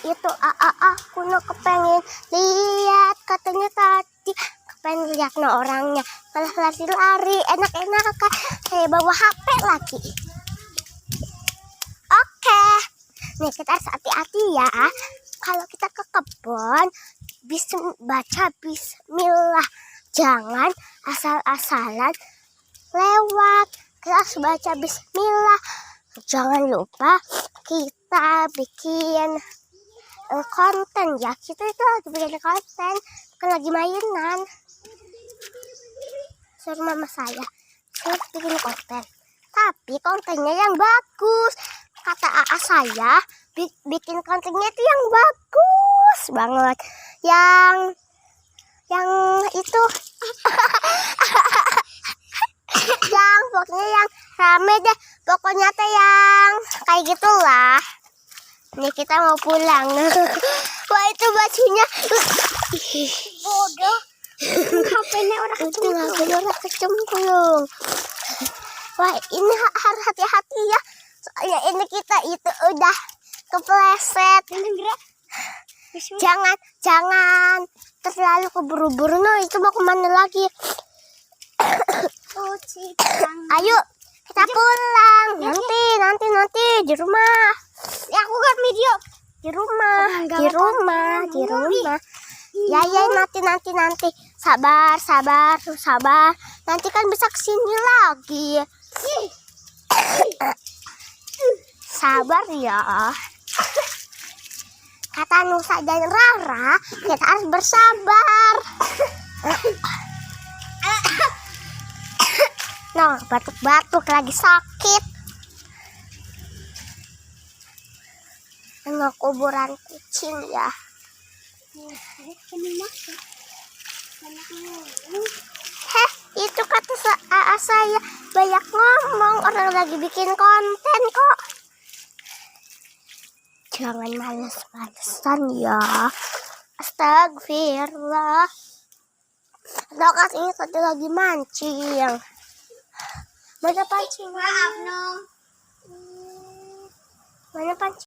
itu aku no kepengen lihat, katanya tadi kepengen lihat no orangnya malah lari-lari enak-enakan kayak bawa HP lagi. Oke, nih kita harus hati-hati ya kalau kita ke kebun. Baca bismillah, jangan asal-asalan lewat. Kita harus baca bismillah. Jangan lupa kita bikin konten ya. Kita itu lagi bikin konten, bukan lagi mainan. Suruh mama saya bikin konten, tapi kontennya yang bagus. Kata AA saya bikin kontennya itu yang bagus banget, yang itu yang pokoknya yang rame deh, pokoknya teh yang kayak gitulah. Nih kita mau pulang. Wah itu bajunya bodoh. HP-nya orang kecemplung. Wah ini harus hati-hati ya, soalnya ini kita itu udah kepleset. Jangan terlalu keburu-buru. No, itu mau kemana lagi? Ayo kita pulang. Nanti di rumah. Ya aku kan video di rumah. Ya nanti. Sabar. Nanti kan bisa kesini lagi. Sabar ya. Kata Nusa dan Rara, kita harus bersabar. No, batuk-batuk lagi sakit. No, kuburan kucing ya. Itu kata saya banyak ngomong, orang lagi bikin konten kok. Jangan males-malesan ya. Astagfirullah. Dokat ini tadi lagi mancing. Mana pancing? Maaf, no. Mana pancing?